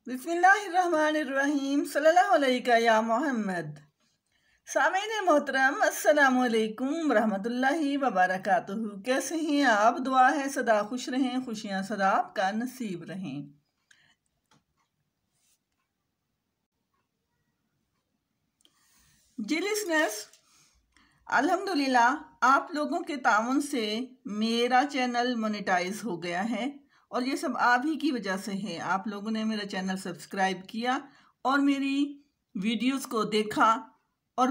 बिस्मिल्लाहिर्रहमानिर्रहीम सल्लल्लाहु अलैका या मोहम्मद। सामीन मोहतरम अस्सलाम वालेकुम रहमतुल्लाहि व बरकातुहू। कैसे हैं आप? दुआ है सदा खुश रहें, खुशियाँ सदा आपका नसीब रहें। जी लिसनर्स, अल्हम्दुलिल्लाह आप लोगों के ताउन से मेरा चैनल मोनेटाइज हो गया है और ये सब आप ही की वजह से है। आप लोगों ने मेरा चैनल सब्सक्राइब किया और मेरी वीडियोस को देखा और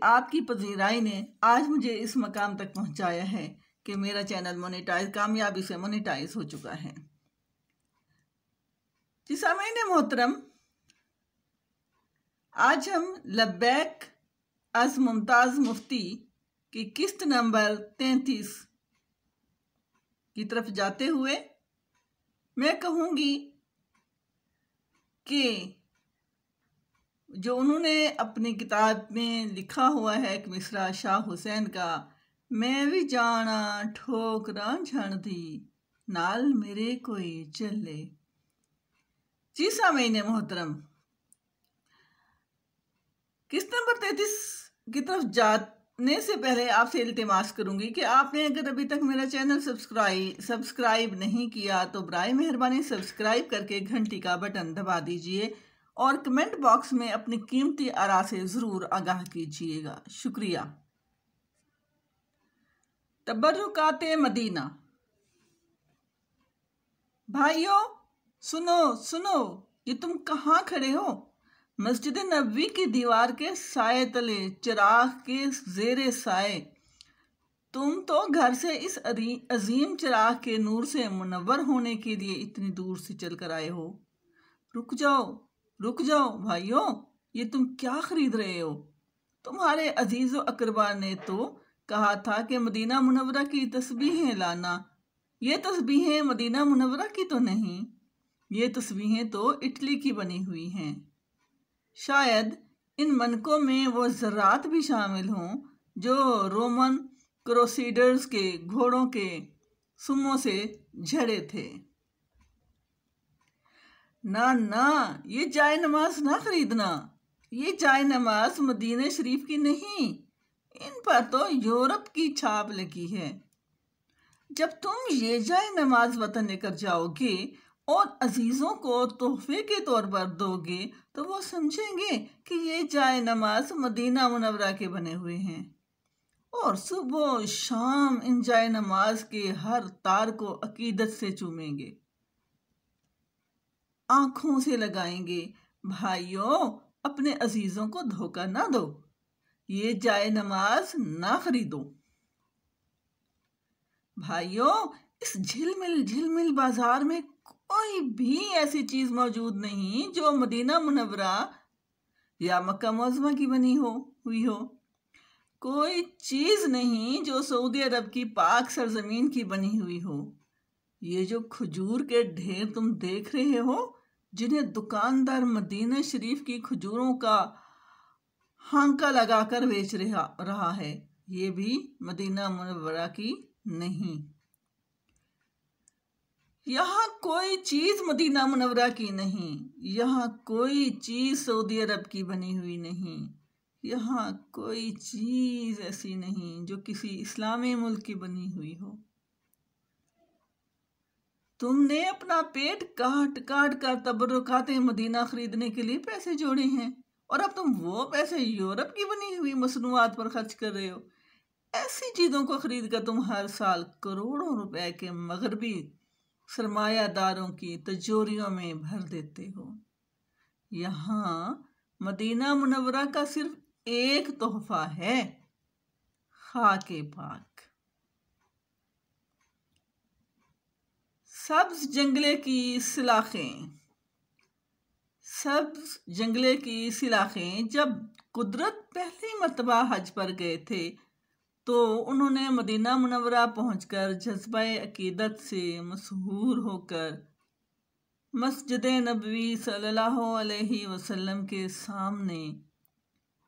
आपकी पजीराई ने आज मुझे इस मकाम तक पहुंचाया है कि मेरा चैनल कामयाबी से मोनेटाइज हो चुका है। जी सामीन मोहतरम, आज हम लब्बैक अज़ मुमताज़ मुफ्ती की किस्त नंबर 33 की तरफ जाते हुए मैं कहूँगी कि जो उन्होंने अपनी किताब में लिखा हुआ है एक मिसरा शाह हुसैन का, मैं भी जाना ठोकरा झण दी नाल मेरे कोई चले। जी सामीन मोहतरम, किस्त नंबर 33 की तरफ जाने से पहले आपसे इल्तिमास करूंगी कि आपने अगर अभी तक मेरा चैनल सब्सक्राइब नहीं किया तो बराए मेहरबानी सब्सक्राइब करके घंटी का बटन दबा दीजिए और कमेंट बॉक्स में अपनी कीमती आरा से ज़रूर आगाह कीजिएगा। शुक्रिया। तबर्रुकाते मदीना। भाइयों सुनो सुनो, ये तुम कहाँ खड़े हो? मस्जिद नबवी की दीवार के साए तले, चिराग के जेरे साए। तुम तो घर से इस अजीम चिराग के नूर से मुनव्वर होने के लिए इतनी दूर से चल कर आए हो। रुक जाओ भाइयों, ये तुम क्या खरीद रहे हो? तुम्हारे अजीज़ व अकरबा ने तो कहा था कि मदीना मुनव्वरा की तस्बीहें लाना। ये तस्बीहें मदीना मुनव्वरा की तो नहीं, ये तस्बीहें तो इटली की बनी हुई हैं। शायद इन मनकों में वो ज़रात भी शामिल हों जो रोमन क्रूसेडर्स के घोड़ों के सुमों से झड़े थे। ना, ये जाय नमाज ना खरीदना। ये जाय नमाज मदीने शरीफ की नहीं, इन पर तो यूरोप की छाप लगी है। जब तुम ये जाय नमाज वतन लेकर जाओगे और अजीज़ों को तोहफे के तौर पर दोगे तो वो समझेंगे कि ये जाय नमाज मदीना मुनव्वरा के बने हुए हैं और सुबह शाम इन जाय नमाज के हर तार को अकीदत से चूमेंगे, आंखों से लगाएंगे। भाइयों, अपने अजीज़ों को धोखा ना दो, ये जाय नमाज ना खरीदो। भाइयों, इस झिलमिल बाजार में कोई भी ऐसी चीज मौजूद नहीं जो मदीना मुनव्वरा या मक्का मुअज़्ज़मा की बनी हुई हो। कोई चीज नहीं जो सऊदी अरब की पाक सरजमीन की बनी हुई हो। ये जो खजूर के ढेर तुम देख रहे हो, जिन्हें दुकानदार मदीना शरीफ की खजूरों का हांका लगाकर बेच रहा है, ये भी मदीना मुनव्वरा की नहीं। यहाँ कोई चीज मदीना मुनव्वरा की नहीं, यहाँ कोई चीज सऊदी अरब की बनी हुई नहीं, यहाँ कोई चीज ऐसी नहीं जो किसी इस्लामी मुल्क की बनी हुई हो। तुमने अपना पेट काट काट कर तबर्रुकाते मदीना खरीदने के लिए पैसे जोड़े हैं और अब तुम वो पैसे यूरोप की बनी हुई मसनूआत पर खर्च कर रहे हो। ऐसी चीजों को खरीद कर तुम हर साल करोड़ों रुपए के मगरबी सरमायादारों की तिजोरियों में भर देते हो। यहाँ मदीना मुनव्वरा का सिर्फ एक तोहफा है, खाके पाक। सब्ज जंगले की सिलाखें जब कुदरत पहली मर्तबा हज पर गए थे तो उन्होंने मदीना मुनव्वरा पहुंचकर जज्बा अकीदत से मसहूर होकर मस्जिद नबवी सल्लल्लाहु अलैहि वसल्लम के सामने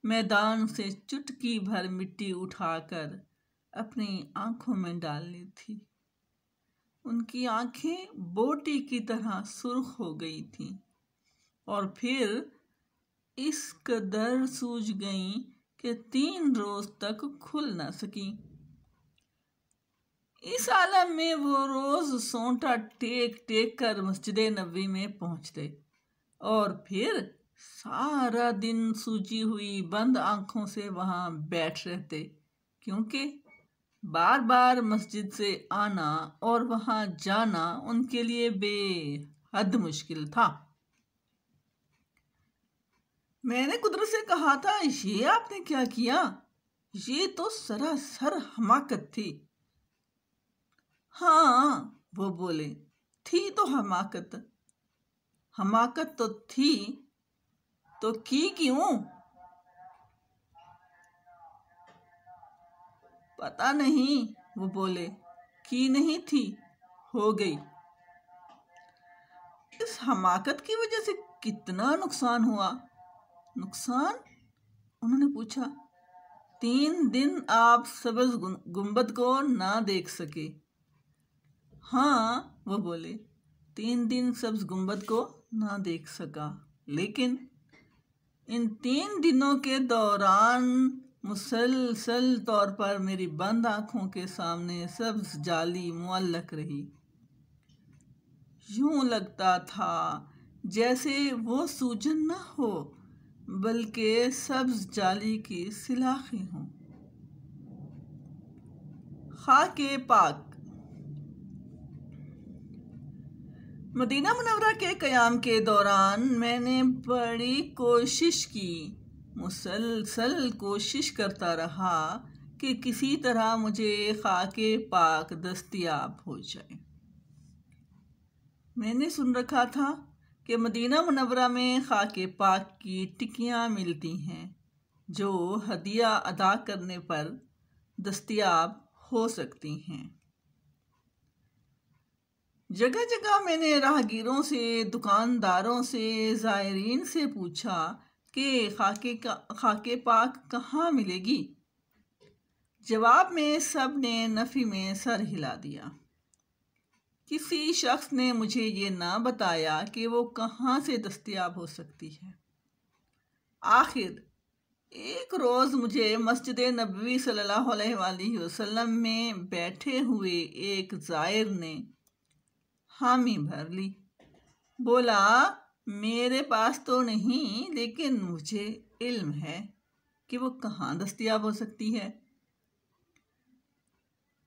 मैदान से चुटकी भर मिट्टी उठाकर अपनी आंखों में डाल ली थी। उनकी आंखें बोटी की तरह सुर्ख हो गई थीं। और फिर इस कदर सूज गईं कि 3 रोज तक खुल न सकी। इस आलम में वो रोज सोंटा टेक टेक कर मस्जिद नबवी में पहुंचते और फिर सारा दिन सूजी हुई बंद आंखों से वहां बैठ रहते, क्योंकि बार बार मस्जिद से आना और वहां जाना उनके लिए बेहद मुश्किल था। मैंने कुदरत से कहा था, ये आपने क्या किया? ये तो सरासर हमाकत थी। हाँ, वो बोले, थी तो हमाकत। हमाकत तो थी, तो की क्यों? पता नहीं, वो बोले, की नहीं थी, हो गई। इस हमाकत की वजह से कितना नुकसान हुआ? नुकसान? उन्होंने पूछा। 3 दिन आप सब्ज गुंबद को ना देख सके। हाँ, वो बोले, 3 दिन सब्ज गुंबद को ना देख सका, लेकिन इन 3 दिनों के दौरान मुसलसल तौर पर मेरी बंद आंखों के सामने सब्ज जाली मुअल्लक रही। यूं लगता था जैसे वो सूजन न हो, बल्कि सब्ज जाली की सिलाखें हों। खाके पाक। मदीना मुनव्वरा के क़याम के दौरान मैंने बड़ी कोशिश की, मुसलसल कोशिश करता रहा कि किसी तरह मुझे खाके पाक दस्तयाब हो जाए। मैंने सुन रखा था कि मदीना मुनव्वरा में खाके पाक की टिक्कियाँ मिलती हैं जो हदिया अदा करने पर दस्तयाब हो सकती हैं। जगह जगह मैंने राहगीरों से, दुकानदारों से, ज़ायरीन से पूछा कि खाके पाक कहाँ मिलेगी। जवाब में सब ने नफ़ी में सर हिला दिया। किसी शख्स ने मुझे ये ना बताया कि वो कहाँ से दस्तयाब हो सकती है। आखिर एक रोज़ मुझे मस्जिद नबवी सल्लल्लाहु अलैहि वसल्लम में बैठे हुए एक ज़ायर ने हामी भर ली। बोला, मेरे पास तो नहीं, लेकिन मुझे इल्म है कि वो कहाँ दस्तयाब हो सकती है।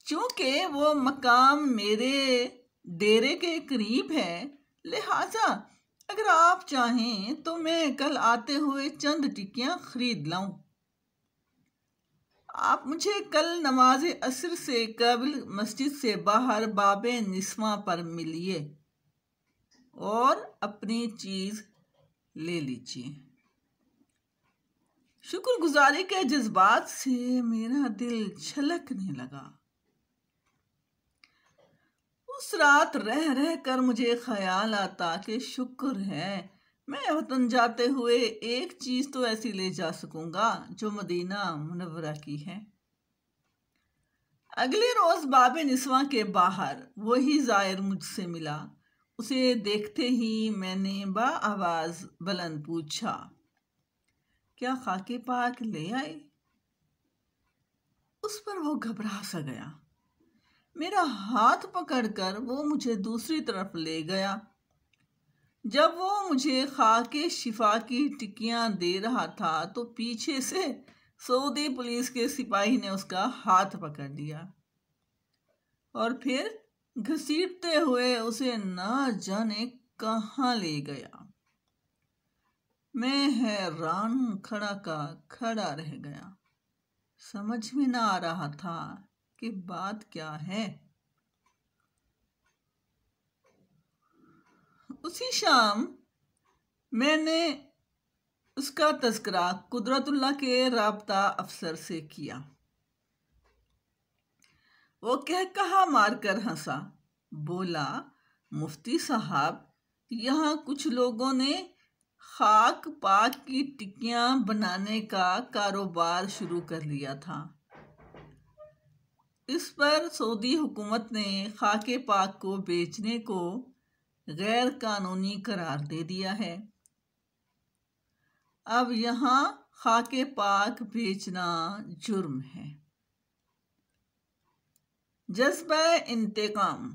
चूंकि वो मकाम मेरे डेरे के करीब है, लिहाजा अगर आप चाहें तो मैं कल आते हुए चंद टिक्कियाँ खरीद लाऊं। आप मुझे कल नमाज असर से कबल मस्जिद से बाहर बाबे निस्वा पर मिलिए और अपनी चीज़ ले लीजिए। शुक्रगुजारी के जज्बात से मेरा दिल छलकने लगा। उस रात रह रह कर मुझे ख्याल आता कि शुक्र है मैं वतन जाते हुए एक चीज़ तो ऐसी ले जा सकूंगा जो मदीना मुनव्वरा की है। अगले रोज़ बाबे निस्वा के बाहर वही ज़ायर मुझसे मिला। उसे देखते ही मैंने बाआवाज़ बुलंद पूछा, क्या खाके पाक ले आए? उस पर वो घबरा सा गया। मेरा हाथ पकड़कर वो मुझे दूसरी तरफ ले गया। जब वो मुझे खाके शिफा की टिक्कियाँ दे रहा था तो पीछे से सऊदी पुलिस के सिपाही ने उसका हाथ पकड़ लिया और फिर घसीटते हुए उसे ना जाने कहाँ ले गया। मैं हैरान खड़ा का खड़ा रह गया। समझ में ना आ रहा था कि बात क्या है। उसी शाम मैंने उसका तज़किरा कुदरतुल्लाह के राब्ता अफसर से किया। वो कहा मारकर हंसा। बोला, मुफ्ती साहब, यहाँ कुछ लोगों ने खाक पाक की टिक्कियाँ बनाने का कारोबार शुरू कर लिया था। इस पर सऊदी हुकूमत ने खाके पाक को बेचने को गैर कानूनी करार दे दिया है। अब यहाँ खाके पाक बेचना जुर्म है। जज्बा इंतकाम।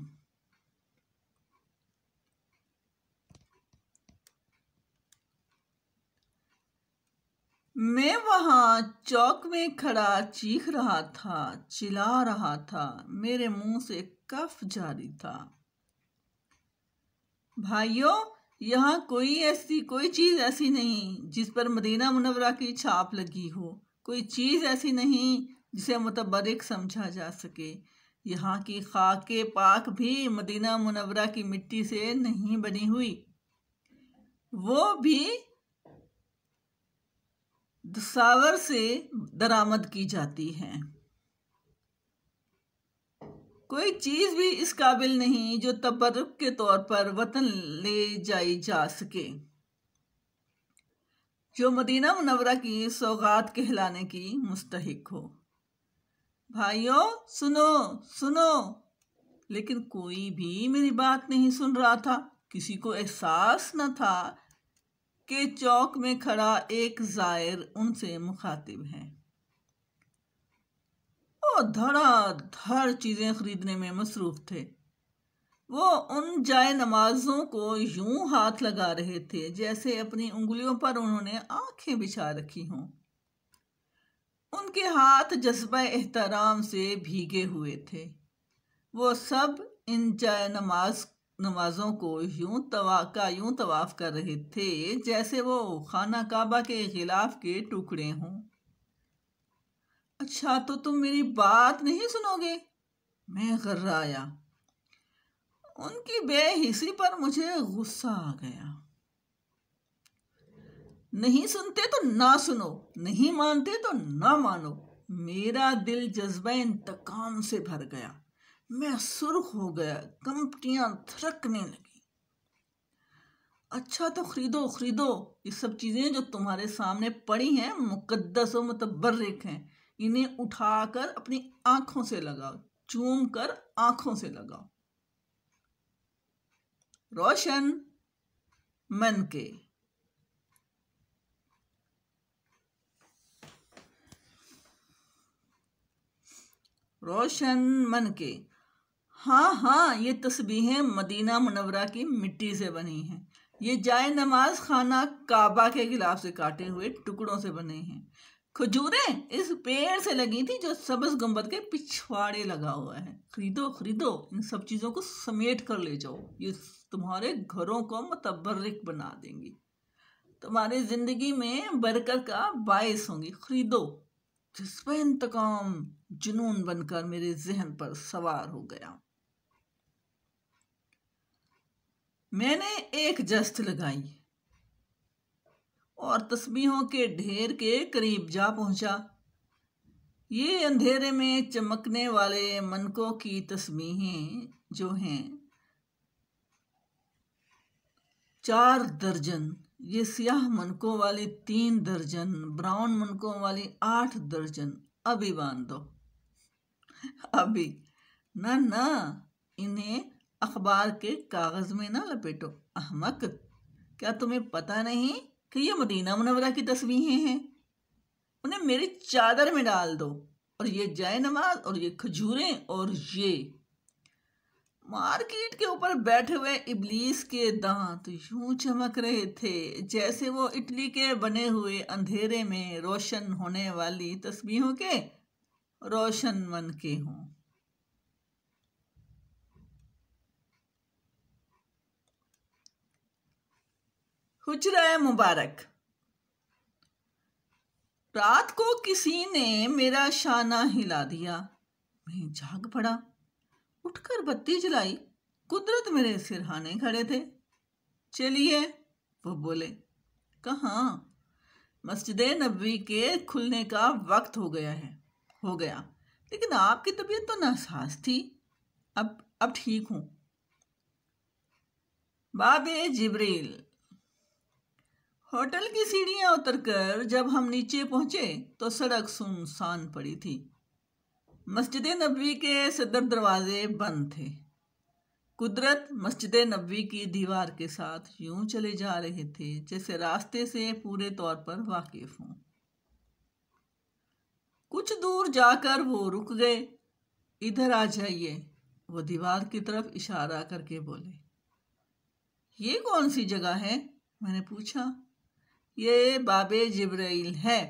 मैं वहां चौक में खड़ा चीख रहा था, चिल्ला रहा था, मेरे मुंह से कफ जारी था। भाइयों, यहाँ कोई चीज ऐसी नहीं जिस पर मदीना मुनव्वरा की छाप लगी हो। कोई चीज ऐसी नहीं जिसे मुतबर्रिक समझा जा सके। यहाँ की खाके पाक भी मदीना मुनव्वरा की मिट्टी से नहीं बनी हुई, वो भी दसावर से दरामद की जाती है। कोई चीज भी इस काबिल नहीं जो तबर्रुक के तौर पर वतन ले जाई जा सके, जो मदीना मुनव्वरा की सौगात कहलाने की मुस्तहिक हो। भाइयों, सुनो सुनो। लेकिन कोई भी मेरी बात नहीं सुन रहा था। किसी को एहसास न था कि चौक में खड़ा एक जायर उनसे मुखातिब है। वो धड़ाधड़ चीजें खरीदने में मसरूफ थे। वो उन जाए नमाजों को यूं हाथ लगा रहे थे जैसे अपनी उंगलियों पर उन्होंने आंखें बिछा रखी हों। उनके हाथ जज्बा एहतराम से भीगे हुए थे। वो सब इन जाए नमाजों को यूं तवाफ कर रहे थे जैसे वो खाना काबा के गिलाफ के टुकड़े हों। अच्छा, तो तुम मेरी बात नहीं सुनोगे? मैं गर्राया। उनकी बेहिसी पर मुझे गुस्सा आ गया। नहीं सुनते तो ना सुनो, नहीं मानते तो ना मानो। मेरा दिल जज्बा इंतकाम से भर गया। मैं सुर्ख हो गया, कंपटियां थरकने लगी। अच्छा, तो खरीदो खरीदो। ये सब चीजें जो तुम्हारे सामने पड़ी हैं मुकद्दस और मुतबर्रिक हैं। इन्हें उठाकर अपनी आंखों से लगाओ, चूम कर आंखों से लगाओ। रोशन मन के। रोशन मन के। हाँ हाँ, ये तस्बीहें मदीना मुनव्वरा की मिट्टी से बनी हैं। ये जाए नमाज खाना काबा के गिलाफ से काटे हुए टुकड़ों से बने हैं। खजूरें इस पेड़ से लगी थी जो सब्ज गुंबद के पिछवाड़े लगा हुआ है। खरीदो खरीदो, इन सब चीजों को समेट कर ले जाओ। ये तुम्हारे घरों को मुतबर्रिक बना देंगी, तुम्हारी जिंदगी में बरकत का बायस होंगी। खरीदो। जज्बा इंतकाम जुनून बनकर मेरे जहन पर सवार हो गया। मैंने एक जस्त लगाई और तस्बीहों के ढेर के करीब जा पहुंचा। ये अंधेरे में चमकने वाले मनकों की तस्बीहें जो हैं 4 दर्जन, ये सियाह मनकों वाली 3 दर्जन, ब्राउन मनकों वाली 8 दर्जन। अभी बांध दो, अभी। ना ना, इन्हें अखबार के कागज में ना लपेटो, अहमक। क्या तुम्हें पता नहीं कि ये मदीना मुनव्वरा की तस्बीहें हैं? उन्हें मेरी चादर में डाल दो। और ये जाए नमाज और ये खजूरें और ये मार्केट के ऊपर बैठे हुए इब्लीस के दांत यूं चमक रहे थे जैसे वो इटली के बने हुए अंधेरे में रोशन होने वाली तस्बीहों के रोशन मन के हों। हुजरा मुबारक। रात को किसी ने मेरा शाना हिला दिया। मैं जाग पड़ा, उठकर बत्ती जलाई। कुदरत मेरे सिरहाने खड़े थे। चलिए, वो बोले। कहाँ? मस्जिद नबवी के खुलने का वक्त हो गया, लेकिन आपकी तबीयत तो नासाज थी। अब ठीक हूं। बाबे जिब्रील। होटल की सीढ़ियां उतरकर जब हम नीचे पहुंचे तो सड़क सुनसान पड़ी थी। मस्जिद नबवी के सदर दरवाजे बंद थे। कुदरत मस्जिद नबवी की दीवार के साथ यूं चले जा रहे थे जैसे रास्ते से पूरे तौर पर वाकिफ हों। कुछ दूर जाकर वो रुक गए। इधर आ जाइए, वो दीवार की तरफ इशारा करके बोले। ये कौन सी जगह है? मैंने पूछा। ये बाबे जिब्राइल है।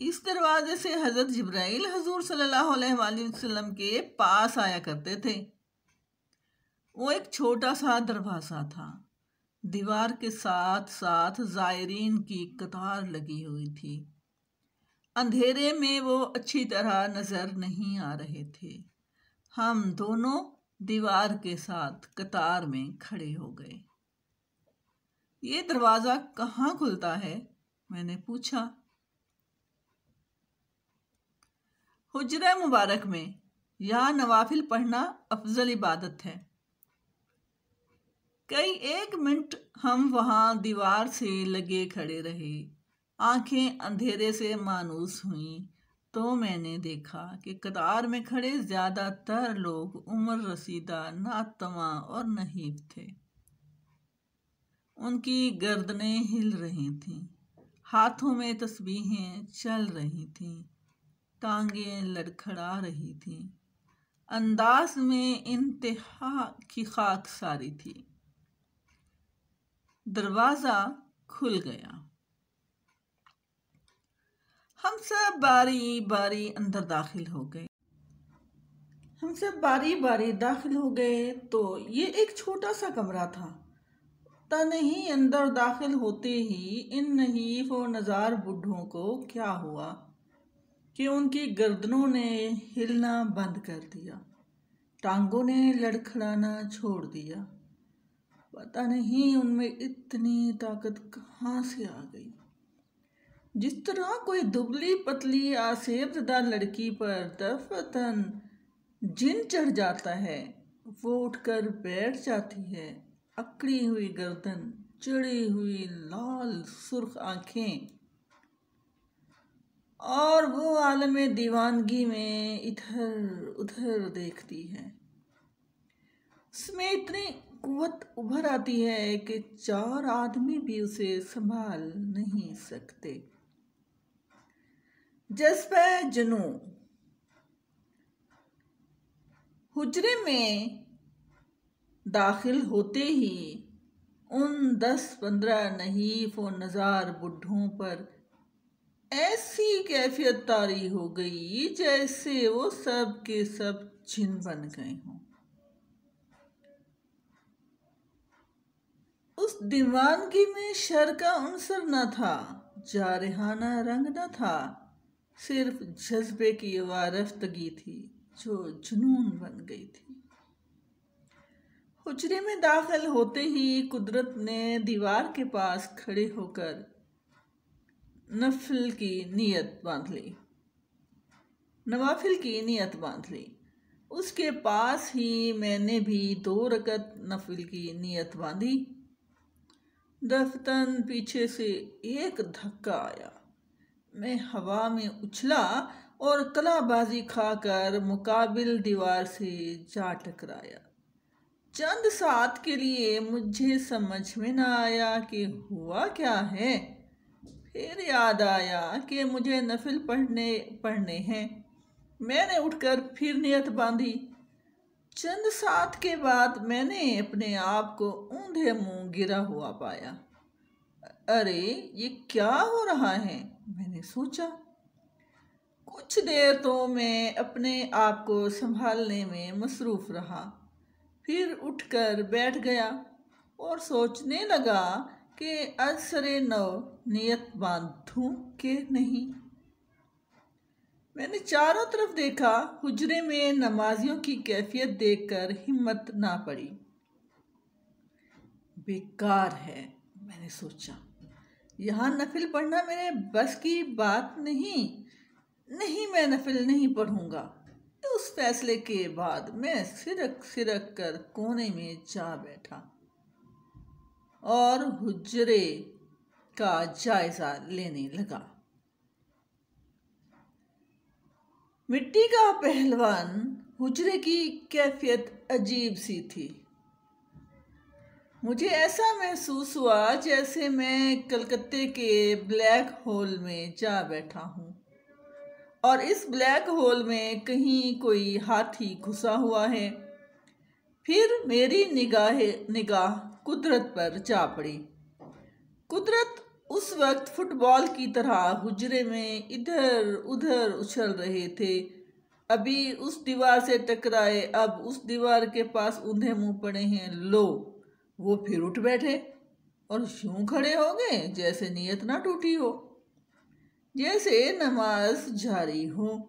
इस दरवाजे से हजरत जिब्राइल हुजूर सल्लल्लाहु अलैहि वसल्लम के पास आया करते थे। वो एक छोटा सा दरवाजा था। दीवार के साथ साथ जायरीन की कतार लगी हुई थी। अंधेरे में वो अच्छी तरह नजर नहीं आ रहे थे। हम दोनों दीवार के साथ कतार में खड़े हो गए। ये दरवाज़ा कहाँ खुलता है? मैंने पूछा। हुज्रा मुबारक में। यहाँ नवाफिल पढ़ना अफजल इबादत है। कई एक मिनट हम वहाँ दीवार से लगे खड़े रहे। आंखें अंधेरे से मानूस हुईं तो मैंने देखा कि कतार में खड़े ज़्यादातर लोग उम्र रसीदा, नातवा और नहीफ थे। उनकी गर्दनें हिल रही थीं, हाथों में तस्बीहें चल रही थीं, टांगें लड़खड़ा रही थीं। अंदाज में इंतहा की खाकसारी थी। दरवाज़ा खुल गया। हम सब बारी बारी अंदर दाखिल हो गए। तो ये एक छोटा सा कमरा था। पता नहीं अंदर दाखिल होते ही इन नहीफ और नज़ार बूढ़ों को क्या हुआ कि उनकी गर्दनों ने हिलना बंद कर दिया, टांगों ने लड़खड़ाना छोड़ दिया। पता नहीं उनमें इतनी ताकत कहाँ से आ गई। जिस तरह कोई दुबली पतली आसेबज़दा लड़की पर दफतन जिन चढ़ जाता है, वो उठकर बैठ जाती है। अकड़ी हुई गर्दन, चढ़ी हुई लाल सुर्ख आंखें, और वो आलमे दीवानगी में इधर उधर देखती है। उसमें इतनी कुव्वत उभर आती है कि 4 आदमी भी उसे संभाल नहीं सकते। जज्बा जुनू। हुजरे में दाखिल होते ही उन 10-15 नहीफ और नज़ार बुढ़ों पर ऐसी कैफियत तारी हो गई जैसे वो सब के सब जिन बन गए हों। उस दीवानगी में शर का उनसर न था, जारहाना रंग न था, सिर्फ जज्बे की वारफ्तगी थी जो जुनून बन गई थी। हुजरे में दाखिल होते ही कुदरत ने दीवार के पास खड़े होकर नवाफिल की नियत बांध ली। उसके पास ही मैंने भी 2 रकत नफिल की नियत बांधी। दफ्तन पीछे से एक धक्का आया। मैं हवा में उछला और कलाबाजी खाकर मुकाबिल दीवार से जा टकराया। चंद साथ के लिए मुझे समझ में न आया कि हुआ क्या है। फिर याद आया कि मुझे नफिल पढ़ने हैं। मैंने उठकर फिर नियत बांधी। चंद साथ के बाद मैंने अपने आप को ऊंधे मुंह गिरा हुआ पाया। अरे ये क्या हो रहा है, मैंने सोचा। कुछ देर तो मैं अपने आप को संभालने में मसरूफ रहा, फिर उठकर बैठ गया और सोचने लगा कि असरे नौ नियत बांधूं कि नहीं। मैंने चारों तरफ देखा। हुजरे में नमाजियों की कैफियत देखकर हिम्मत ना पड़ी। बेकार है, मैंने सोचा। यहाँ नफिल पढ़ना मेरे बस की बात नहीं, मैं नफिल नहीं पढ़ूंगा। उस फैसले के बाद मैं सिरक कर कोने में जा बैठा और हुजरे का जायजा लेने लगा। मिट्टी का पहलवान हुजरे की कैफियत अजीब सी थी। मुझे ऐसा महसूस हुआ जैसे मैं कलकत्ते के ब्लैक होल में जा बैठा हूँ और इस ब्लैक होल में कहीं कोई हाथी घुसा हुआ है। फिर मेरी निगाह कुदरत पर जा पड़ी। कुदरत उस वक्त फुटबॉल की तरह हुजरे में इधर उधर उछल रहे थे। अभी उस दीवार से टकराए, अब उस दीवार के पास ऊंधे मुंह पड़े हैं। लो, वो फिर उठ बैठे और यूं खड़े हो गए जैसे नीयत ना टूटी हो, जैसे नमाज जारी हो,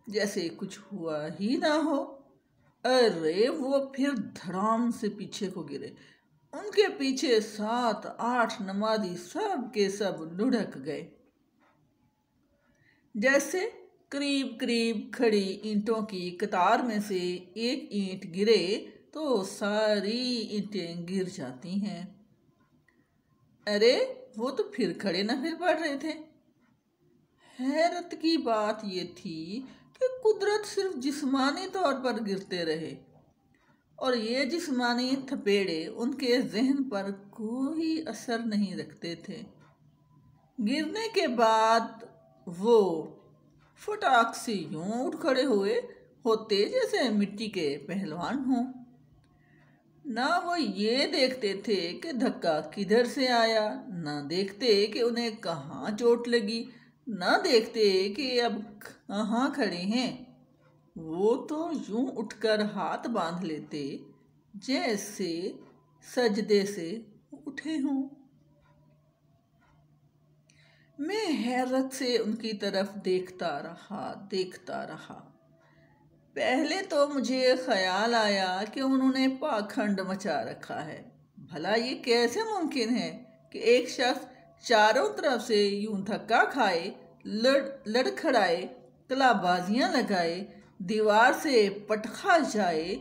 जैसे कुछ हुआ ही ना हो। अरे वो फिर धड़ाम से पीछे को गिरे। उनके पीछे 7-8 नमाजी सब के सब लुढ़क गए। जैसे करीब करीब खड़ी ईंटों की कतार में से एक ईंट गिरे तो सारी ईंटें गिर जाती हैं। अरे वो तो फिर खड़े न फिर पड़ रहे थे। हैरत की बात ये थी कि कुदरत सिर्फ जिस्मानी तौर पर गिरते रहे और ये जिस्मानी थपेड़े उनके जहन पर कोई असर नहीं रखते थे। गिरने के बाद वो फटाक से यूं उठ खड़े हुए होते जैसे मिट्टी के पहलवान हों। ना वो ये देखते थे कि धक्का किधर से आया, ना देखते कि उन्हें कहाँ चोट लगी, ना देखते कि अब कहाँ खड़े हैं। वो तो यूं उठकर हाथ बांध लेते जैसे सजदे से उठे हों। मैं हैरत से उनकी तरफ देखता रहा। पहले तो मुझे ख्याल आया कि उन्होंने पाखंड मचा रखा है। भला ये कैसे मुमकिन है कि एक शख्स चारों तरफ से यूं धक्का खाए, लड़खड़ाए, कलाबाजियां लगाए, दीवार से पटखा जाए,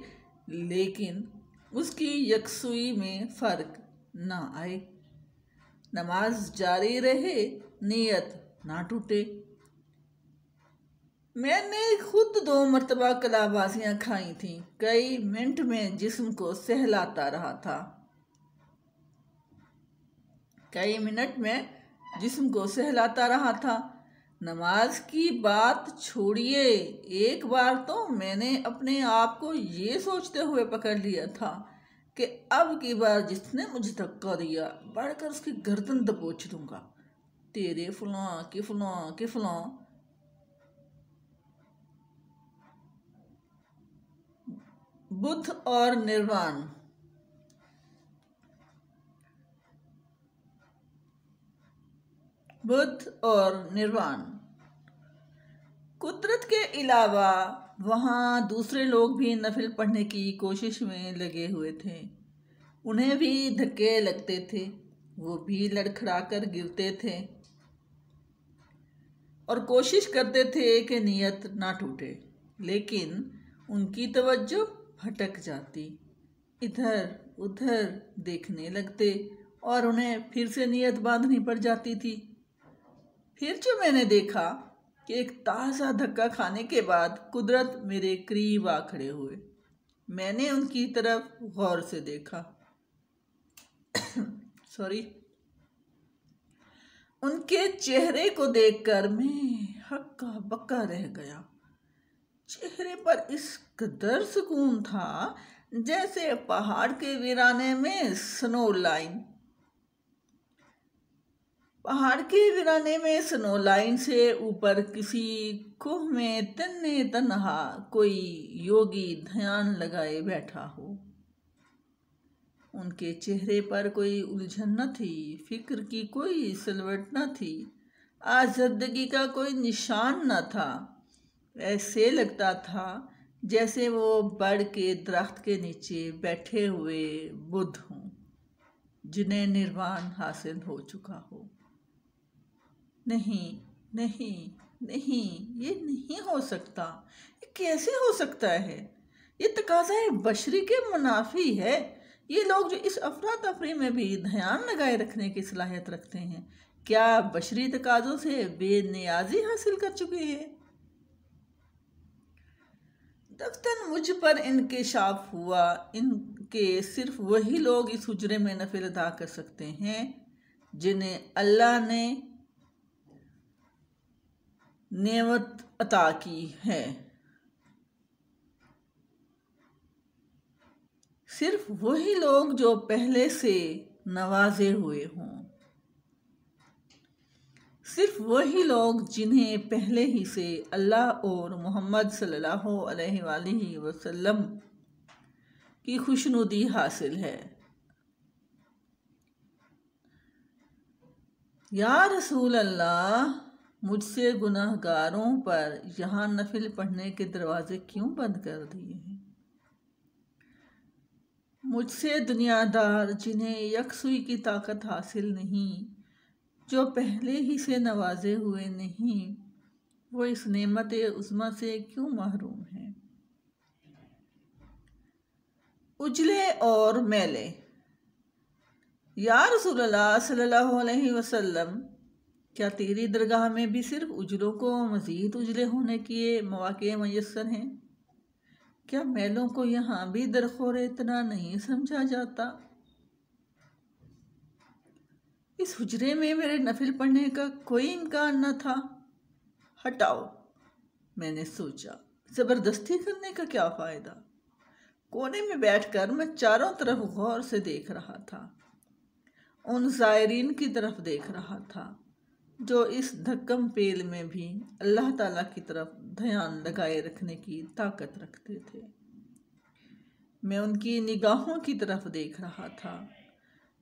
लेकिन उसकी यकसुई में फर्क ना आए, नमाज जारी रहे, नीयत ना टूटे। मैंने खुद 2 मरतबा कलाबाजियां खाई थीं। कई मिनट में जिस्म को सहलाता रहा था। नमाज की बात छोड़िए, एक बार तो मैंने अपने आप को ये सोचते हुए पकड़ लिया था कि अब की बार जिसने मुझे धक्का दिया बढ़कर उसकी गर्दन दबोच दूंगा। तेरे फलां के फलां। बुद्ध और निर्वाण। कुदरत के अलावा वहाँ दूसरे लोग भी नफिल पढ़ने की कोशिश में लगे हुए थे। उन्हें भी धक्के लगते थे, वो भी लड़खड़ा कर गिरते थे और कोशिश करते थे कि नियत ना टूटे, लेकिन उनकी तवज्जो भटक जाती, इधर उधर देखने लगते और उन्हें फिर से नियत बांधनी पड़ जाती थी। फिर जो मैंने देखा कि एक ताज़ा धक्का खाने के बाद कुदरत मेरे करीब आ खड़े हुए। मैंने उनकी तरफ गौर से देखा। उनके चेहरे को देखकर मैं हक्का बक्का रह गया। चेहरे पर इस कदर सुकून था जैसे पहाड़ के वीराने में स्नो लाइन से ऊपर किसी कुह में तन्ने तन्हा कोई योगी ध्यान लगाए बैठा हो। उनके चेहरे पर कोई उलझन न थी, फिक्र की कोई सिलवट न थी, आज़ादगी का कोई निशान न था। ऐसे लगता था जैसे वो बड़ के दरख्त के नीचे बैठे हुए बुद्ध हों जिन्हें निर्वाण हासिल हो चुका हो। नहीं, ये नहीं हो सकता। ये कैसे हो सकता है? ये तकाज़ा बशरी के मुनाफी है। ये लोग जो इस अफरा तफरी में भी ध्यान लगाए रखने की सलाहियत रखते हैं, क्या बशरी तकाज़ों से बेनियाजी हासिल कर चुके हैं? तफ्तन मुझ पर इंकशाफ हुआ, इनके सिर्फ वही लोग इस हुजरे में नफिल अदा कर सकते हैं जिन्हें अल्लाह ने नेमत अता की है। सिर्फ वही लोग जो पहले से नवाजे हुए हों, सिर्फ वही लोग जिन्हें पहले ही से अल्लाह और मोहम्मद सल्लल्लाहु अलैहि वसल्लम की खुशनुदी हासिल है। या रसूल अल्लाह, मुझसे गुनाहगारों पर यहाँ नफिल पढ़ने के दरवाजे क्यों बंद कर दिए हैं? मुझसे दुनियादार जिन्हें यकसुई की ताकत हासिल नहीं, जो पहले ही से नवाजे हुए नहीं, वो इस नेमत उज़्मा से क्यों महरूम हैं? उजले और मैले। या रसूलल्लाह सल्लल्लाहु अलैहि वसल्लम, क्या तेरी दरगाह में भी सिर्फ उजलों को मज़ीद उजले होने के मौके मयस्सर हैं? क्या मैलों को यहाँ भी दरखोर इतना नहीं समझा जाता? इस हुजरे में मेरे नफिल पढ़ने का कोई इम्कान न था। हटाओ, मैंने सोचा, ज़बरदस्ती करने का क्या फ़ायदा। कोने में बैठकर मैं चारों तरफ गौर से देख रहा था, उन ज़ायरीन की तरफ देख रहा था जो इस धक्कम पेल में भी अल्लाह ताला की तरफ ध्यान लगाए रखने की ताकत रखते थे। मैं उनकी निगाहों की तरफ देख रहा था।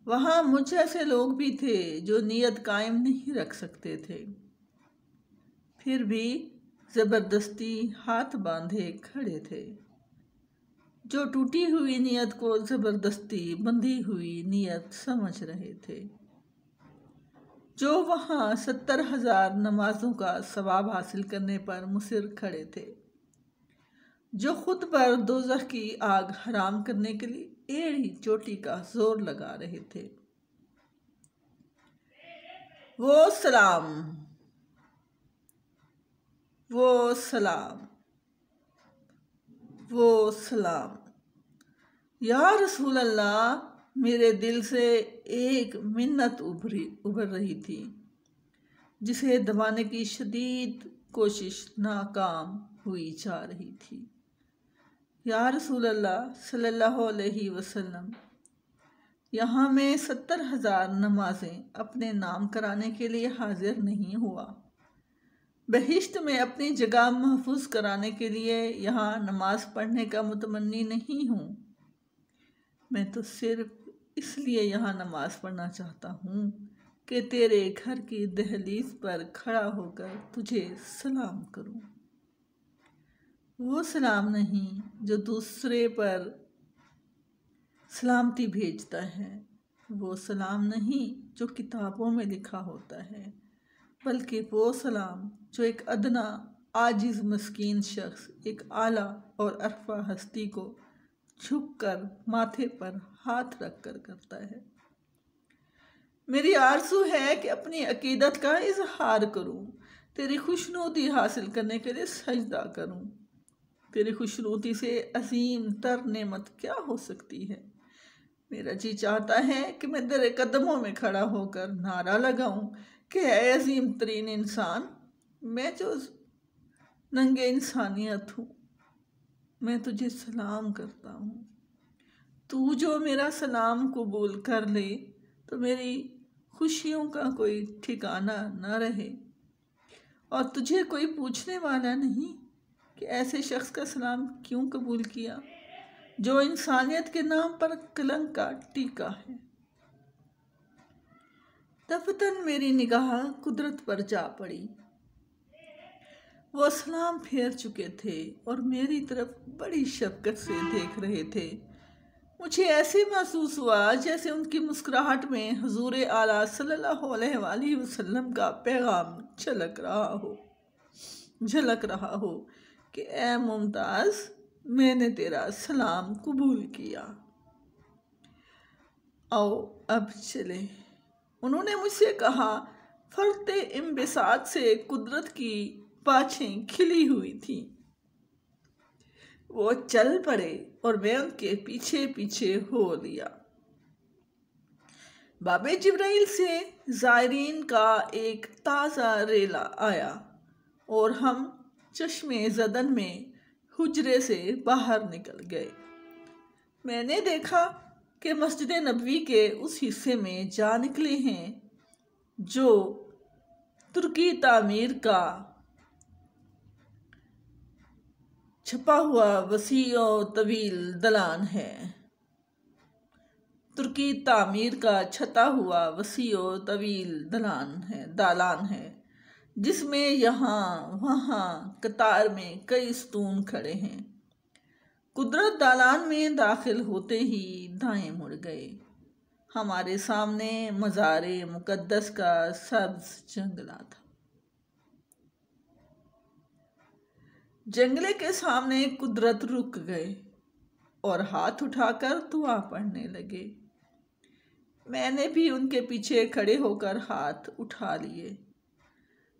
वहाँ मुझ ऐसे लोग भी थे जो नीयत कायम नहीं रख सकते थे, फिर भी ज़बरदस्ती हाथ बांधे खड़े थे, जो टूटी हुई नीयत को ज़बरदस्ती बंधी हुई नीयत समझ रहे थे, जो वहाँ 70,000 नमाजों का सवाब हासिल करने पर मुसिर खड़े थे, जो खुद पर दोज़ख की आग हराम करने के लिए एड़ी चोटी का जोर लगा रहे थे। वो सलाम, वो सलाम, वो सलाम। या रसूल अल्लाह, मेरे दिल से एक मिन्नत उभर रही थी, जिसे दबाने की शदीद कोशिश नाकाम हुई जा रही थी। या रसूल अल्लाह सल्लल्लाहु अलैहि वसल्लम, यहाँ मैं 70,000 नमाजें अपने नाम कराने के लिए हाजिर नहीं हुआ। बहिश्त में अपनी जगह महफूज कराने के लिए यहाँ नमाज पढ़ने का मुतमन्नी नहीं हूँ। मैं तो सिर्फ इसलिए यहाँ नमाज पढ़ना चाहता हूँ कि तेरे घर की दहलीज पर खड़ा होकर तुझे सलाम करूँ। वो सलाम नहीं जो दूसरे पर सलामती भेजता है, वो सलाम नहीं जो किताबों में लिखा होता है, बल्कि वो सलाम जो एक अदना आजिज़ मस्कीन शख्स एक आला और अरफा हस्ती को झुककर माथे पर हाथ रख कर करता है। मेरी आरज़ू है कि अपनी अकीदत का इजहार करूं, तेरी खुशनुदी हासिल करने के लिए सजदा करूं। तेरी खुशनुदी से अजीम तर नेमत क्या हो सकती है। मेरा जी चाहता है कि मैं तेरे कदमों में खड़ा होकर नारा लगाऊं कि ऐ अजीम तरीन इंसान, मैं जो नंगे इंसानियत हूँ, मैं तुझे सलाम करता हूँ। तू जो मेरा सलाम कबूल कर ले तो मेरी खुशियों का कोई ठिकाना न रहे, और तुझे कोई पूछने वाला नहीं कि ऐसे शख्स का सलाम क्यों कबूल किया जो इंसानियत के नाम पर कलंक का टीका है। दफतन मेरी निगाह कुदरत पर जा पड़ी। वो सलाम फेर चुके थे और मेरी तरफ बड़ी शफकत से देख रहे थे। मुझे ऐसे महसूस हुआ जैसे उनकी मुस्कुराहट में हुजूर आला सल्लल्लाहु अलैहि वसल्लम का पैगाम झलक रहा हो कि ए मुमताज़, मैंने तेरा सलाम कबूल किया। आओ अब चले, उन्होंने मुझसे कहा। फरते इम्बिसात से कुदरत की बाछें खिली हुई थी। वो चल पड़े और मैं उनके पीछे पीछे हो लिया। बाबे जिब्राइल से ज़ायरीन का एक ताज़ा रेला आया और हम चश्मे ज़दन में हुजरे से बाहर निकल गए। मैंने देखा कि मस्जिद नबवी के उस हिस्से में जा निकले हैं जो तुर्की तामीर का छपा हुआ वसी और तवील दलान है। तुर्की तामीर का छता हुआ वसी और तवील दालान है जिसमें यहाँ वहाँ कतार में कई स्तून खड़े हैं। कुदरत दालान में दाखिल होते ही दाएं मुड़ गए। हमारे सामने मज़ारे मुकद्दस का सब्ज जंगला था। जंगले के सामने कुदरत रुक गए और हाथ उठाकर दुआ पढ़ने लगे। मैंने भी उनके पीछे खड़े होकर हाथ उठा लिए।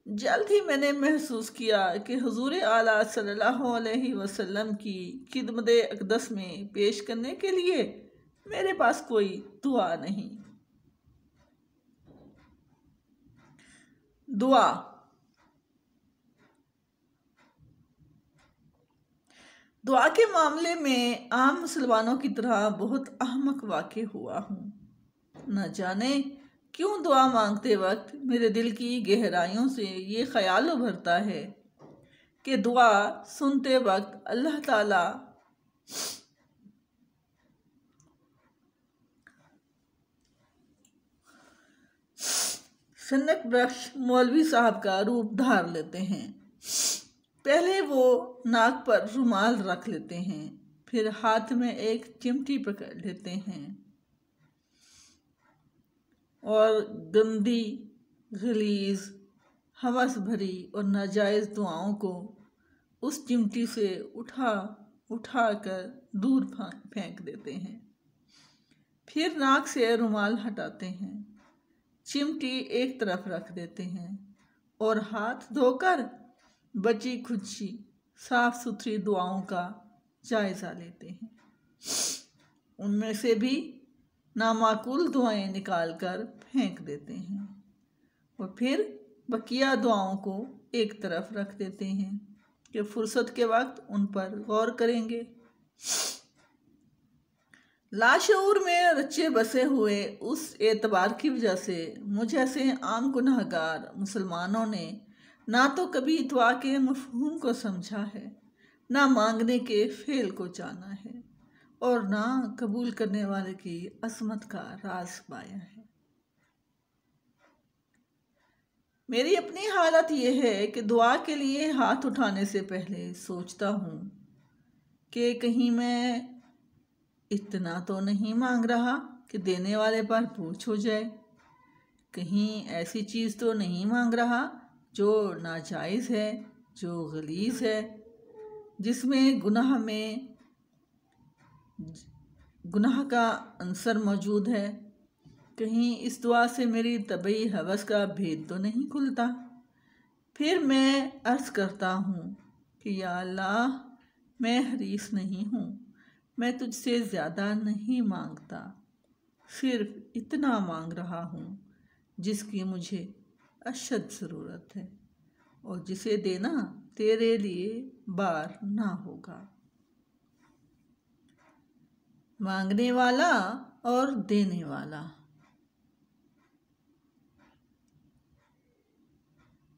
जल्द ही मैंने महसूस किया कि हुजूर आला सल्लल्लाहु अलैहि वसल्लम की खिदमत अक़दस में पेश करने के लिए मेरे पास कोई दुआ नहीं। दुआ के मामले में आम मुसलमानों की तरह बहुत अहमक वाक़े हुआ हूँ। न जाने क्यों दुआ मांगते वक्त मेरे दिल की गहराइयों से ये ख्याल उभरता है कि दुआ सुनते वक्त अल्लाह ताला सन्नत बख्श मौलवी साहब का रूप धार लेते हैं। पहले वो नाक पर रुमाल रख लेते हैं, फिर हाथ में एक चिमटी पकड़ लेते हैं और गंदी, गलीज, हवस भरी और नाजायज़ दुआओं को उस चिमटी से उठा कर दूर फेंक देते हैं। फिर नाक से रुमाल हटाते हैं, चिमटी एक तरफ रख देते हैं और हाथ धोकर बची खुची साफ सुथरी दुआओं का जायज़ा लेते हैं। उनमें से भी नामाकूल दुआएं निकालकर फेंक देते हैं और फिर बकिया दुआओं को एक तरफ रख देते हैं कि फुर्सत के वक्त उन पर गौर करेंगे। लाशऊर में रचे बसे हुए उस एतबार की वजह से मुझ जैसे आम गुनाहगार मुसलमानों ने ना तो कभी दुआ के मफहूम को समझा है, ना मांगने के फेल को जाना है और ना कबूल करने वाले की असमत का राज पाया है। मेरी अपनी हालत यह है कि दुआ के लिए हाथ उठाने से पहले सोचता हूँ कि कहीं मैं इतना तो नहीं मांग रहा कि देने वाले पर बोझ हो जाए, कहीं ऐसी चीज़ तो नहीं मांग रहा जो नाजायज़ है, जो गलीज़ है, जिसमें गुनाह का अंसर मौजूद है। कहीं इस दुआ से मेरी तबई हवस का भेद तो नहीं खुलता। फिर मैं अर्ज़ करता हूँ कि या अल्लाह, मैं हरीस नहीं हूँ, मैं तुझसे ज़्यादा नहीं मांगता, सिर्फ इतना मांग रहा हूँ जिसकी मुझे अशद ज़रूरत है और जिसे देना तेरे लिए बार ना होगा। मांगने वाला और देने वाला।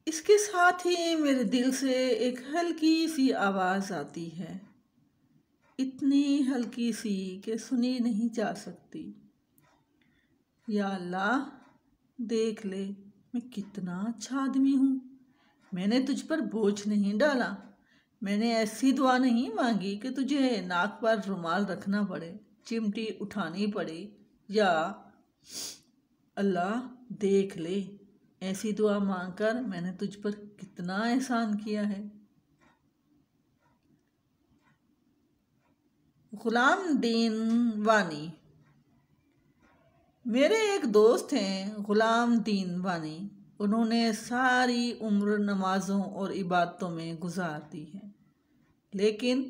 इसके साथ ही मेरे दिल से एक हल्की सी आवाज़ आती है, इतनी हल्की सी कि सुनी नहीं जा सकती। या अल्लाह, देख ले मैं कितना अच्छा आदमी हूँ, मैंने तुझ पर बोझ नहीं डाला, मैंने ऐसी दुआ नहीं मांगी कि तुझे नाक पर रुमाल रखना पड़े, चिमटी उठानी पड़े, या अल्लाह देख ले, ऐसी दुआ मांगकर मैंने तुझ पर कितना एहसान किया है। गुलाम दीन वानी। मेरे एक दोस्त हैं गुलाम दीन वानी। उन्होंने सारी उम्र नमाज़ों और इबादतों में गुजार दी है, लेकिन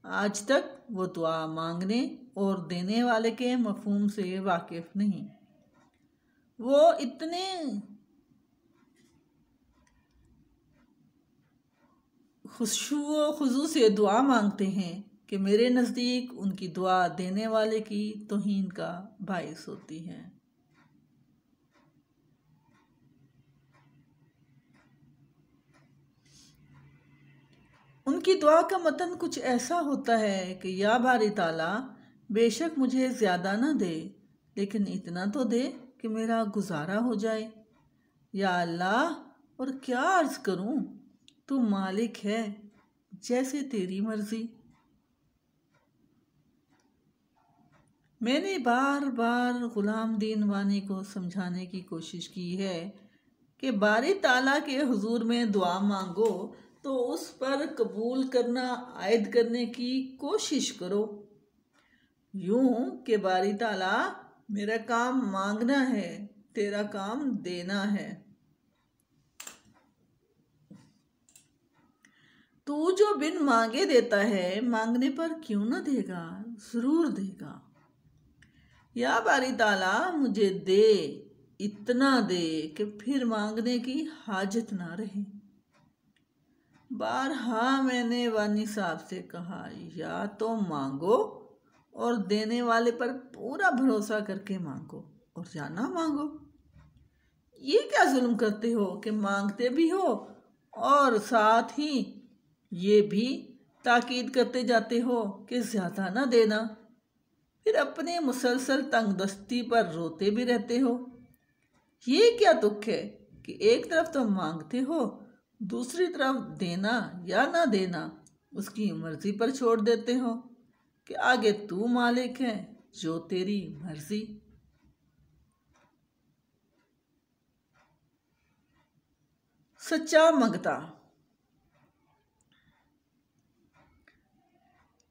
आज तक वो दुआ मांगने और देने वाले के मफहूम से वाकिफ नहीं। वो इतने खुशू व खुजू से दुआ मांगते हैं कि मेरे नज़दीक उनकी दुआ देने वाले की तौहीन का बाइस होती है। उनकी दुआ का मतन कुछ ऐसा होता है कि या बारी ताला, बेशक मुझे ज़्यादा ना दे, लेकिन इतना तो दे कि मेरा गुजारा हो जाए। या अल्लाह, और क्या अर्ज़ करूं, तू मालिक है, जैसे तेरी मर्ज़ी। मैंने बार बार गुलाम दीन वानी को समझाने की कोशिश की है कि बारी ताला के हुजूर में दुआ मांगो तो उस पर कबूल करना आयद करने की कोशिश करो, यूं कि बारी ताला, मेरा काम मांगना है, तेरा काम देना है। तू जो बिन मांगे देता है, मांगने पर क्यों ना देगा, जरूर देगा। या बारी ताला, मुझे दे, इतना दे कि फिर मांगने की हाजत ना रहे। बारहा मैंने वानी साहब से कहा, या तो मांगो और देने वाले पर पूरा भरोसा करके मांगो, और या ना मांगो। ये क्या जुल्म करते हो कि मांगते भी हो और साथ ही ये भी ताकीद करते जाते हो कि ज़्यादा ना देना, फिर अपने मुसलसल तंगदस्ती पर रोते भी रहते हो। ये क्या दुख है कि एक तरफ तो मांगते हो, दूसरी तरफ देना या ना देना उसकी मर्जी पर छोड़ देते हो कि आगे तू मालिक है, जो तेरी मर्जी। सच्चा मंगता।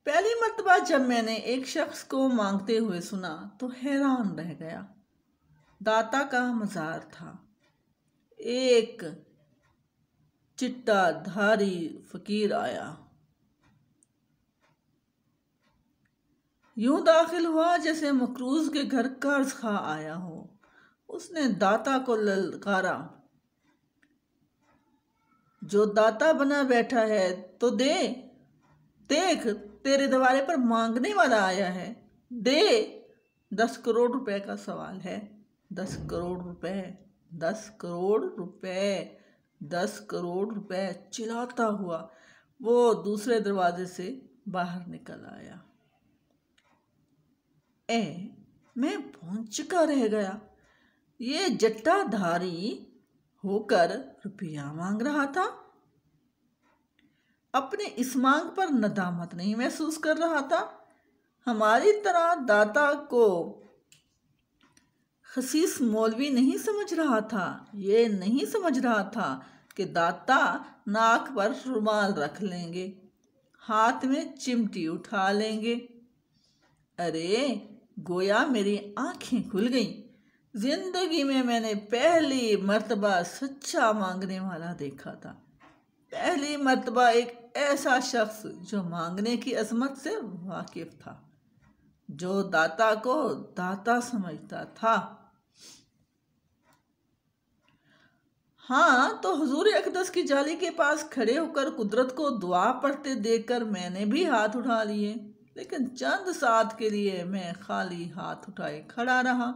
पहली मर्तबा जब मैंने एक शख्स को मांगते हुए सुना तो हैरान रह गया। दाता का मज़ार था। एक चिट्टा धारी फकीर आया, यूं दाखिल हुआ जैसे मकरूज के घर कर्ज खा आया हो। उसने दाता को ललकारा, जो दाता बना बैठा है तो दे, देख तेरे दरवाजे पर मांगने वाला आया है, दे। 10 करोड़ रुपए का सवाल है। 10 करोड़ रुपए, 10 करोड़ रुपए, 10 करोड़ रुपए चिल्लाता हुआ वो दूसरे दरवाजे से बाहर निकल आया। मैं भौंचका रह गया। ये जट्टाधारी होकर रुपया मांग रहा था। अपने इस मांग पर नदामत नहीं महसूस कर रहा था। हमारी तरह दाता को खसीस मौलवी नहीं समझ रहा था। ये नहीं समझ रहा था कि दाता नाक पर रुमाल रख लेंगे, हाथ में चिमटी उठा लेंगे। अरे गोया मेरी आंखें खुल गईं। जिंदगी में मैंने पहली मर्तबा सच्चा मांगने वाला देखा था। पहली मर्तबा एक ऐसा शख्स जो मांगने की अजमत से वाकिफ था, जो दाता को दाता समझता था। हाँ, तो हुजूर अक़दस की जाली के पास खड़े होकर कुदरत को दुआ पढ़ते देखकर मैंने भी हाथ उठा लिए, लेकिन चंद साथ के लिए मैं खाली हाथ उठाए खड़ा रहा।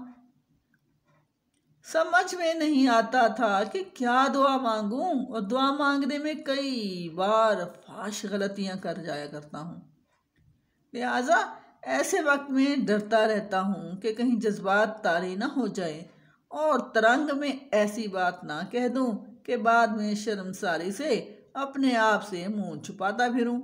समझ में नहीं आता था कि क्या दुआ मांगूं, और दुआ मांगने में कई बार फाश गलतियां कर जाया करता हूँ। लिहाजा ऐसे वक्त में डरता रहता हूँ कि कहीं जज्बात तारी ना हो जाए और तरंग में ऐसी बात ना कह दूं कि बाद में शर्मसारी से अपने आप से मुंह छुपाता फिरूं।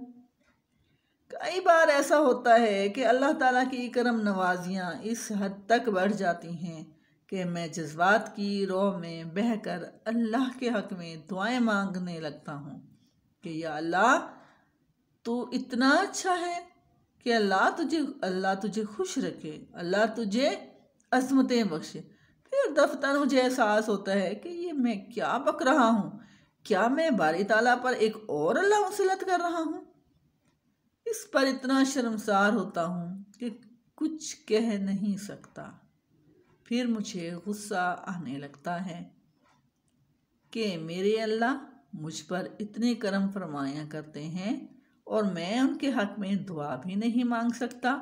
कई बार ऐसा होता है कि अल्लाह ताला की करम नवाजियाँ इस हद तक बढ़ जाती हैं कि मैं जज्बात की रोह में बहकर अल्लाह के हक में दुआएं मांगने लगता हूँ कि या अल्लाह, तू इतना अच्छा है कि अल्लाह तुझे खुश रखे, अल्लाह तुझे अज़मतें बख्शे। फिर दफ्तर मुझे एहसास होता है कि ये मैं क्या बक रहा हूँ। क्या मैं बारी ताला पर एक और अल्लाह मुसलत कर रहा हूँ? इस पर इतना शर्मसार होता हूँ कि कुछ कह नहीं सकता। फिर मुझे गुस्सा आने लगता है कि मेरे अल्लाह मुझ पर इतने करम फरमाया करते हैं और मैं उनके हक में दुआ भी नहीं मांग सकता।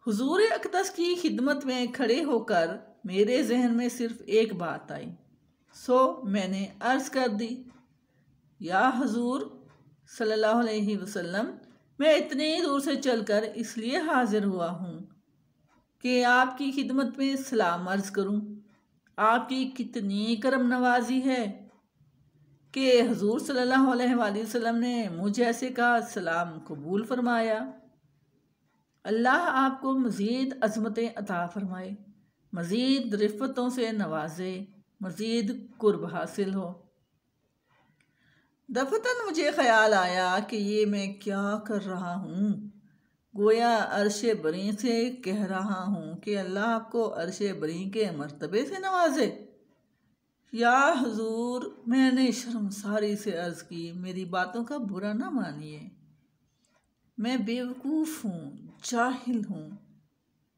हुजूर अक़दस की खिदमत में खड़े होकर मेरे जहन में सिर्फ एक बात आई, सो मैंने अर्ज़ कर दी, या हुजूर सल्लल्लाहु अलैहि वसल्लम, मैं इतनी दूर से चलकर इसलिए हाजिर हुआ हूँ कि आपकी खिदमत में सलाम अर्ज़ करूँ। आपकी कितनी करम नवाजी है कि हुजूर सल्लल्लाहु अलैहि वसल्लम ने मुझ ऐसे का सलाम कबूल फरमाया। अल्लाह आपको मज़ीद अज़मतें अता फरमाए, मज़ीद रिफ़तों से नवाजे, मज़ीद कुर्ब हासिल हो। दफ़तन मुझे ख़याल आया कि ये मैं क्या कर रहा हूँ। गोया अर्शे बरी से कह रहा हूँ कि अल्लाह आपको अर्शे बरी के मर्तबे से नवाजे। या हुजूर, मैंने शर्मसारी से अर्ज़ की, मेरी बातों का बुरा ना मानिए, मैं बेवकूफ़ हूँ, जाहिल हूँ।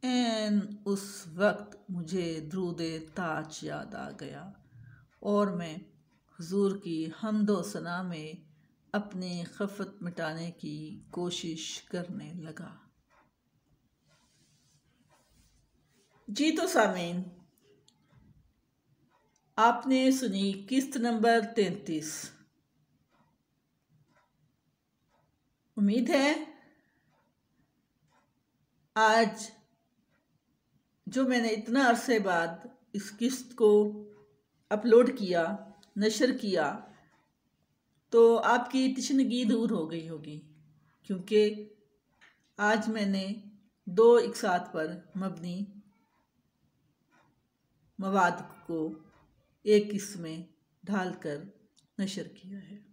एन उस वक्त मुझे द्रूदे ताज याद आ गया और मैं हुजूर की हम्दो सना में अपनी खफत मिटाने की कोशिश करने लगा। जी तो सामीन, आपने सुनी किस्त नंबर 33। उम्मीद है आज जो मैंने इतना अरसे बाद इस किस्त को अपलोड किया, नशर किया, तो आपकी तशनगी दूर हो गई होगी, क्योंकि आज मैंने 2 इकसात पर मबनी मवाद को एक किस्त में ढालकर नशर किया है।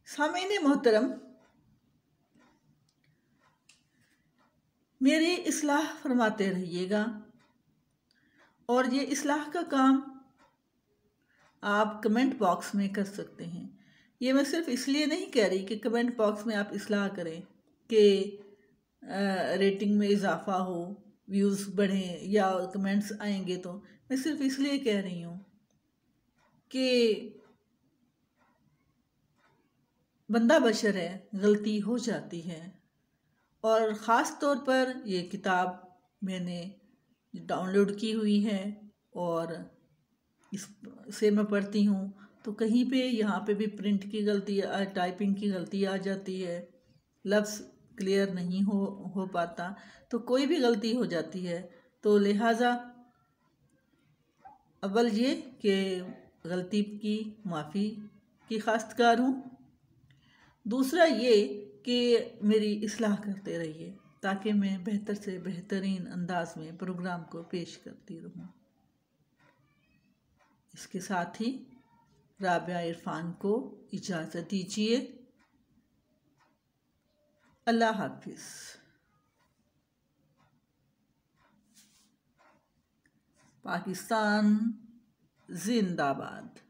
सामीन मोहतरम, मेरी इस्लाह फरमाते रहिएगा और ये इस्लाह का काम आप कमेंट बॉक्स में कर सकते हैं। ये मैं सिर्फ इसलिए नहीं कह रही कि कमेंट बॉक्स में आप इस्लाह करें कि रेटिंग में इजाफा हो, व्यूज़ बढ़ें या कमेंट्स आएंगे, तो मैं सिर्फ इसलिए कह रही हूँ कि बंदा बशर है, गलती हो जाती है। और ख़ास तौर पर ये किताब मैंने डाउनलोड की हुई है और इससे मैं पढ़ती हूँ, तो कहीं पे यहाँ पे भी प्रिंट की गलती, टाइपिंग की गलती आ जाती है, लफ्ज़ क्लियर नहीं हो पाता, तो कोई भी गलती हो जाती है। तो लिहाजा अव्वल ये कि गलती की माफ़ी की खास्तकार हूँ, दूसरा ये कि मेरी इस्लाह करते रहिए ताकि मैं बेहतर से बेहतरीन अंदाज में प्रोग्राम को पेश करती रहूँ। इसके साथ ही राबिया इरफान को इजाज़त दीजिए। अल्लाह हाफिज़। पाकिस्तान जिंदाबाद।